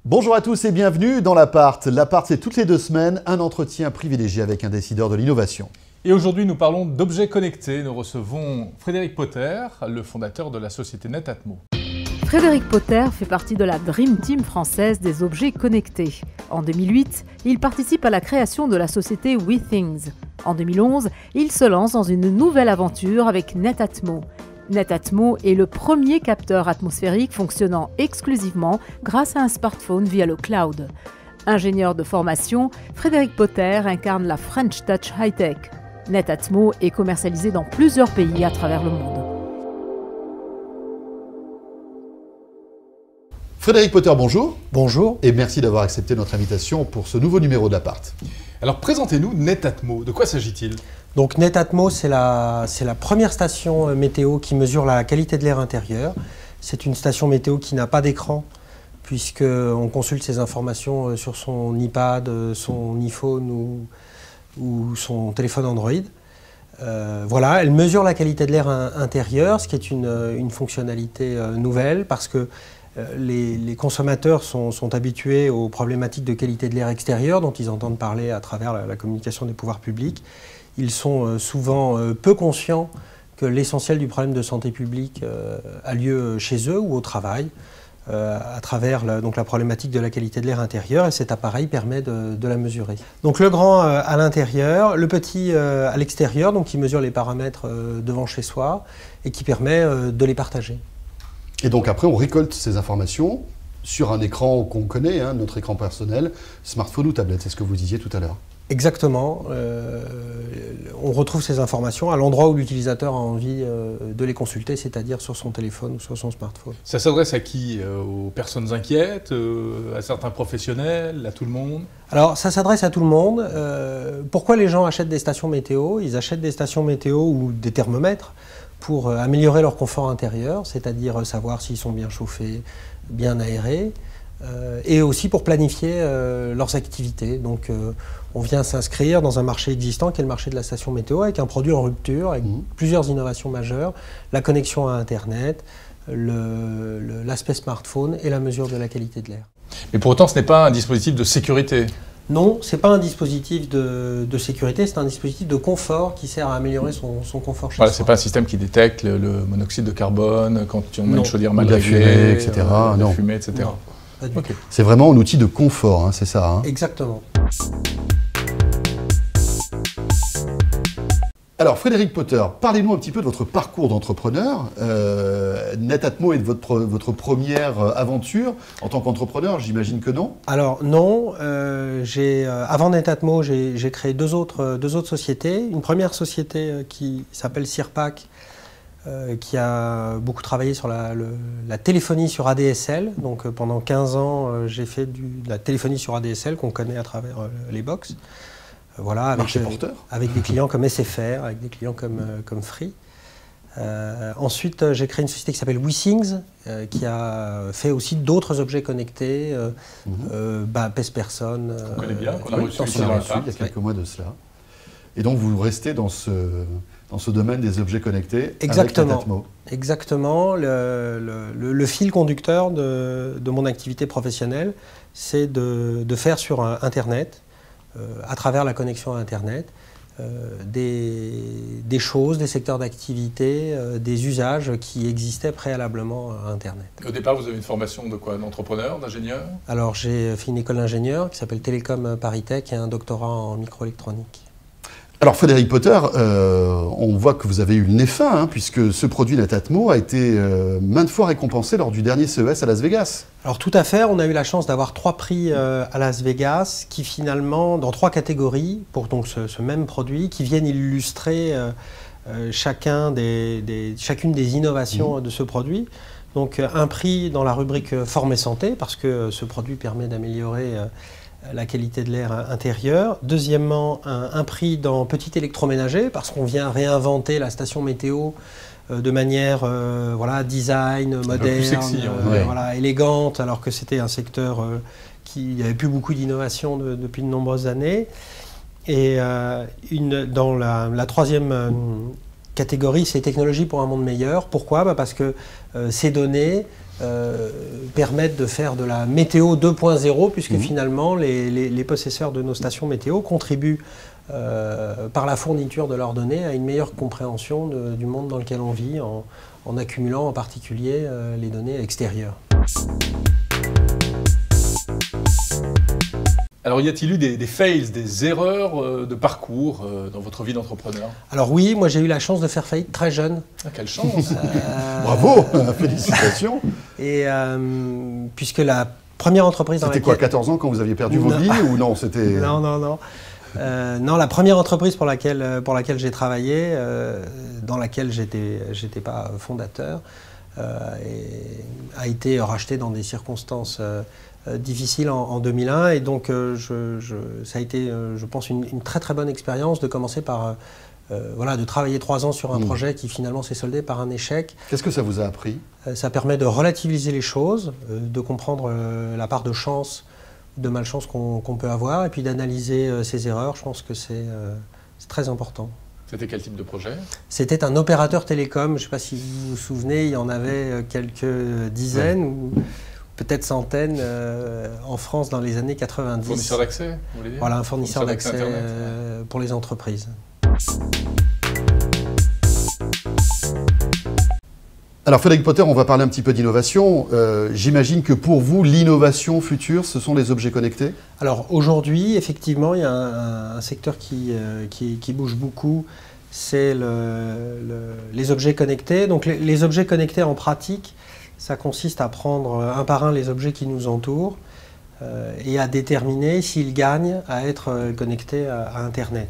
Bonjour à tous et bienvenue dans l'Appart. L'Appart, c'est toutes les 2 semaines un entretien privilégié avec un décideur de l'innovation. Et aujourd'hui, nous parlons d'objets connectés. Nous recevons Frédéric Potter, le fondateur de la société Netatmo. Frédéric Potter fait partie de la Dream Team française des objets connectés. En 2008, il participe à la création de la société WeThings. En 2011, il se lance dans une nouvelle aventure avec Netatmo. Netatmo est le premier capteur atmosphérique fonctionnant exclusivement grâce à un smartphone via le cloud. Ingénieur de formation, Frédéric Potter incarne la French Touch High-Tech. Netatmo est commercialisé dans plusieurs pays à travers le monde. Frédéric Potter, bonjour. Bonjour. Et merci d'avoir accepté notre invitation pour ce nouveau numéro de l'Appart. Alors présentez-nous Netatmo. De quoi s'agit-il ? Donc Netatmo, c'est la première station météo qui mesure la qualité de l'air intérieur. C'est une station météo qui n'a pas d'écran, puisqu'on consulte ses informations sur son iPad, son iPhone ou son téléphone Android. Voilà, elle mesure la qualité de l'air intérieur, ce qui est une fonctionnalité nouvelle, parce que les consommateurs sont habitués aux problématiques de qualité de l'air extérieur dont ils entendent parler à travers la communication des pouvoirs publics. Ils sont souvent peu conscients que l'essentiel du problème de santé publique a lieu chez eux ou au travail, à travers la problématique de la qualité de l'air intérieur, et cet appareil permet de la mesurer. Donc le grand à l'intérieur, le petit à l'extérieur, donc qui mesure les paramètres devant chez soi et qui permet de les partager. Et donc après, on récolte ces informations sur un écran qu'on connaît, notre écran personnel, smartphone ou tablette, c'est ce que vous disiez tout à l'heure. Exactement. On retrouve ces informations à l'endroit où l'utilisateur a envie de les consulter, c'est-à-dire sur son téléphone ou sur son smartphone. Ça s'adresse à qui ? Aux personnes inquiètes, à certains professionnels, à tout le monde ? Alors, ça s'adresse à tout le monde. Pourquoi les gens achètent des stations météo ? Ils achètent des stations météo ou des thermomètres pour améliorer leur confort intérieur, c'est-à-dire savoir s'ils sont bien chauffés, bien aérés, et aussi pour planifier leurs activités. Donc on vient s'inscrire dans un marché existant qui est le marché de la station météo, avec un produit en rupture, avec plusieurs innovations majeures, la connexion à Internet, l'aspect smartphone et la mesure de la qualité de l'air. Mais pour autant, ce n'est pas un dispositif de sécurité. Non, ce n'est pas un dispositif de sécurité, c'est un dispositif de confort qui sert à améliorer son confort chez soi. Ce n'est pas un système qui détecte le monoxyde de carbone quand on met une chaudière mal réglée, fumée, etc. La fumée, etc. Non, pas du tout. C'est vraiment un outil de confort, c'est ça. Exactement. Alors Frédéric Potter, parlez-nous un petit peu de votre parcours d'entrepreneur. Netatmo est votre première aventure en tant qu'entrepreneur, j'imagine que non. Alors non, avant Netatmo, j'ai créé deux autres sociétés. Une première société qui s'appelle Sirpac, qui a beaucoup travaillé sur la téléphonie sur ADSL. Donc pendant 15 ans, j'ai fait de la téléphonie sur ADSL qu'on connaît à travers les box. Voilà, avec des clients comme SFR, avec des clients comme Free. Ensuite, j'ai créé une société qui s'appelle WeThings, qui a fait aussi d'autres objets connectés, pèse personne. On connaît bien, qu'on a reçu il y a quelques mois de cela. Et donc vous restez dans ce domaine des objets connectés. Exactement. Avec Netatmo. Exactement. Le fil conducteur de mon activité professionnelle, c'est de faire sur Internet, à travers la connexion à Internet, des choses, des secteurs d'activité, des usages qui existaient préalablement à Internet. Au départ, vous avez une formation de quoi ? D'entrepreneur, d'ingénieur ? Alors j'ai fait une école d'ingénieur qui s'appelle Télécom Paris Tech et un doctorat en microélectronique. Alors Frédéric Potter, on voit que vous avez eu le nez fin, puisque ce produit Netatmo a été maintes fois récompensé lors du dernier CES à Las Vegas. Alors tout à fait, on a eu la chance d'avoir 3 prix à Las Vegas, qui finalement, dans 3 catégories, pour donc ce même produit, qui viennent illustrer chacune des innovations de ce produit. Donc un prix dans la rubrique forme et santé, parce que ce produit permet d'améliorer la qualité de l'air intérieur. Deuxièmement, un prix dans petit électroménager, parce qu'on vient réinventer la station météo de manière design, moderne, plus sexy, élégante, alors que c'était un secteur qui n'avait plus beaucoup d'innovation depuis de nombreuses années. Et dans la troisième catégorie ces technologies pour un monde meilleur. Pourquoi? Parce que ces données permettent de faire de la météo 2.0, puisque finalement les possesseurs de nos stations météo contribuent par la fourniture de leurs données à une meilleure compréhension du monde dans lequel on vit, en accumulant en particulier les données extérieures. Alors, y a-t-il eu des fails, des erreurs de parcours dans votre vie d'entrepreneur? Alors oui, moi j'ai eu la chance de faire faillite très jeune. Ah, quelle chance! Bravo, félicitations. Et puisque la première entreprise dans laquelle... C'était quoi, 14 ans quand vous aviez perdu vos billes ou non? C'était... Non. Non, la première entreprise pour laquelle j'ai travaillé, dans laquelle j'étais pas fondateur, a été rachetée dans des circonstances difficile en 2001, et donc ça a été, je pense, une très très bonne expérience de commencer par de travailler 3 ans sur un projet qui finalement s'est soldé par un échec. Qu'est-ce que ça vous a appris? Ça permet de relativiser les choses, de comprendre la part de chance, de malchance qu'on peut avoir, et puis d'analyser ses erreurs. Je pense que c'est très important. C'était quel type de projet? C'était un opérateur télécom, je ne sais pas si vous vous souvenez, il y en avait quelques dizaines, ou peut-être centaines en France dans les années 90. Fournisseur d'accès, vous voulez dire? Voilà, un fournisseur d'accès pour les entreprises. Alors Frédéric Potter, on va parler un petit peu d'innovation. J'imagine que pour vous, l'innovation future, ce sont les objets connectés? Alors aujourd'hui, effectivement, il y a un secteur qui bouge beaucoup, c'est les objets connectés. Donc les objets connectés en pratique, ça consiste à prendre un par un les objets qui nous entourent et à déterminer s'ils gagnent à être connectés à Internet.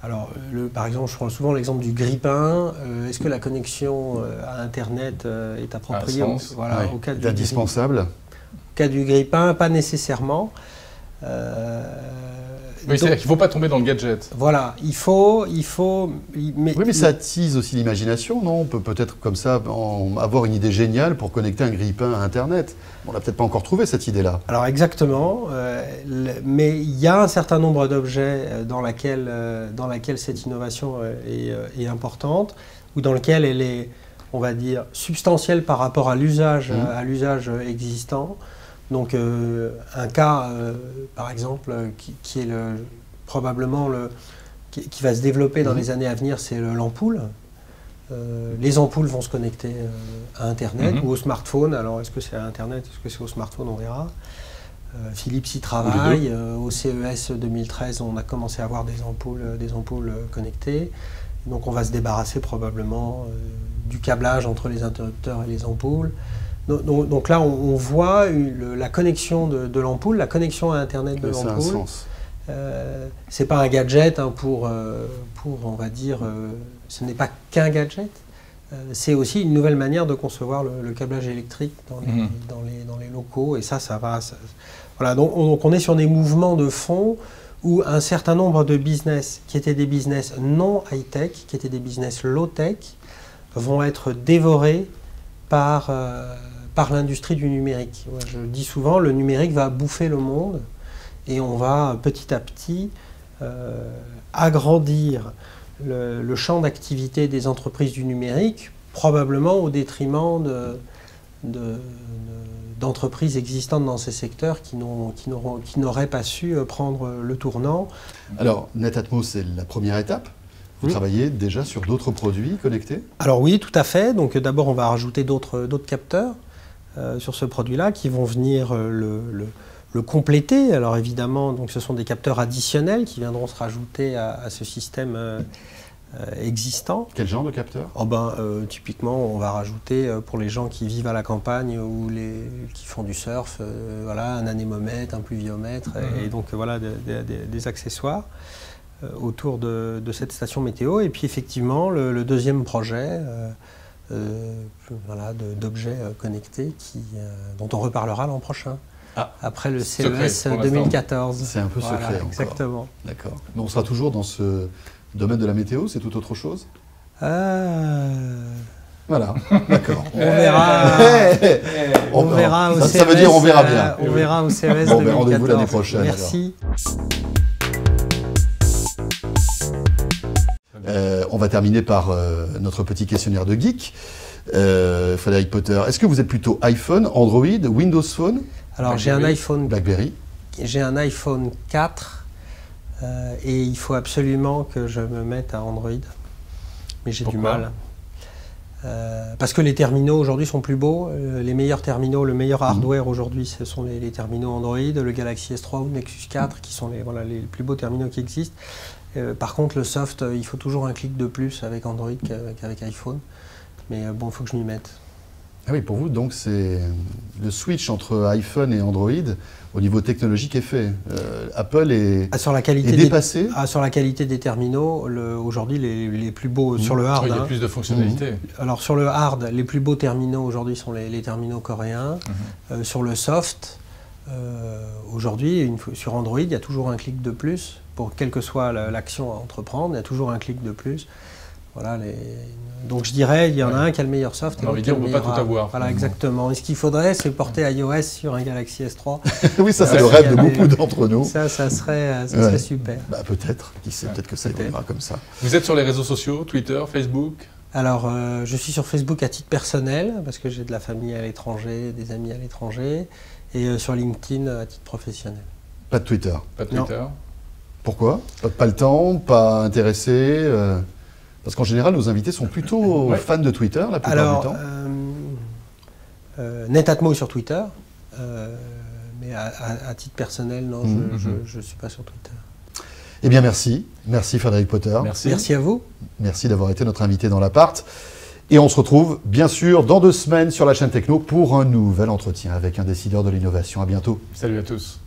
Alors, par exemple, je prends souvent l'exemple du grille-pain. Est-ce que la connexion à Internet est appropriée au cas du indispensable? Au cas du grille-pain, pas nécessairement. Oui, c'est-à-dire qu'il ne faut pas tomber dans le gadget. Voilà, il faut oui, mais ça attise aussi l'imagination, non? On peut peut-être comme ça avoir une idée géniale pour connecter un grille-pain à Internet. On n'a peut-être pas encore trouvé cette idée-là. Alors exactement, mais il y a un certain nombre d'objets dans laquelle cette innovation est importante, ou dans lequel elle est, on va dire, substantielle par rapport à l'usage existant. Donc un cas, par exemple, qui est probablement qui va se développer dans les années à venir, c'est l'ampoule. Les ampoules vont se connecter à Internet ou au smartphone. Alors est-ce que c'est à Internet, est-ce que c'est au smartphone, on verra. Philips y travaille. Au CES 2013, on a commencé à avoir des ampoules connectées. Donc on va se débarrasser probablement du câblage entre les interrupteurs et les ampoules. Donc là, on voit la connexion de l'ampoule, la connexion à Internet de l'ampoule. Ça a un sens. C'est pas un gadget pour on va dire, ce n'est pas qu'un gadget. C'est aussi une nouvelle manière de concevoir le câblage électrique dans les locaux. Et ça va. Voilà, donc on est sur des mouvements de fond où un certain nombre de business qui étaient des business non high-tech, qui étaient des business low-tech, vont être dévorés par l'industrie du numérique. Je dis souvent, le numérique va bouffer le monde et on va petit à petit agrandir le champ d'activité des entreprises du numérique, probablement au détriment d'entreprises existantes dans ces secteurs qui n'auraient pas su prendre le tournant. Alors, Netatmo, c'est la première étape. Vous travaillez déjà sur d'autres produits connectés? Alors oui, tout à fait. Donc d'abord, on va rajouter d'autres capteurs sur ce produit-là qui vont venir le compléter. Alors évidemment, donc, ce sont des capteurs additionnels qui viendront se rajouter à ce système existant. Quel genre de capteurs? Typiquement, on va rajouter pour les gens qui vivent à la campagne ou qui font du surf, un anémomètre, un pluviomètre, et donc voilà des accessoires autour de cette station météo. Et puis effectivement, le deuxième projet d'objets connectés dont on reparlera l'an prochain, après le CES 2014. C'est un peu secret encore. Exactement. D'accord. Mais on sera toujours dans ce domaine de la météo, c'est tout autre chose? Voilà, d'accord. On verra au CES. Ça veut dire on verra bien. On verra au CES 2014. Rendez-vous l'année prochaine. Merci. On va terminer par notre petit questionnaire de geek. Frédéric Potter, est-ce que vous êtes plutôt iPhone, Android, Windows Phone? Alors j'ai un iPhone, BlackBerry. J'ai un iPhone 4 et il faut absolument que je me mette à Android. Mais j'ai du mal. Parce que les terminaux aujourd'hui sont plus beaux. Les meilleurs terminaux, le meilleur hardware aujourd'hui, ce sont les terminaux Android, le Galaxy S3 ou le Nexus 4 qui sont les plus beaux terminaux qui existent. Par contre, le soft, il faut toujours un clic de plus avec Android qu'avec iPhone. Mais bon, il faut que je m'y mette. Ah oui, pour vous, donc, c'est le switch entre iPhone et Android au niveau technologique est fait. Apple est, sur la qualité est dépassé. Sur la qualité des terminaux, aujourd'hui, les plus beaux, sur le hard. Il y a plus de fonctionnalités. Alors, sur le hard, les plus beaux terminaux aujourd'hui sont les terminaux coréens. Sur le soft, aujourd'hui, sur Android, il y a toujours un clic de plus. Pour quelle que soit l'action à entreprendre, il y a toujours un clic de plus. Voilà, donc je dirais, il y en a un qui a le meilleur soft. On ne peut pas tout avoir. Voilà, exactement. Et ce qu'il faudrait, c'est porter iOS sur un Galaxy S3. Oui, ça c'est le rêve de beaucoup d'entre nous. Ça serait super. Bah, peut-être, qui sait, peut-être que ça évoluera comme ça. Vous êtes sur les réseaux sociaux, Twitter, Facebook? Alors, je suis sur Facebook à titre personnel, parce que j'ai de la famille à l'étranger, des amis à l'étranger, et sur LinkedIn à titre professionnel. Pas de Twitter? Pas de Twitter. Non. Pourquoi? Pas le temps, pas intéressé parce qu'en général, nos invités sont plutôt fans de Twitter la plupart du temps. Netatmo est sur Twitter, mais à titre personnel, non, je ne suis pas sur Twitter. Eh bien, merci. Merci Frédéric Potter. Merci à vous. Merci d'avoir été notre invité dans l'appart. Et on se retrouve, bien sûr, dans 2 semaines sur la chaîne Techno pour un nouvel entretien avec un décideur de l'innovation. À bientôt. Salut à tous.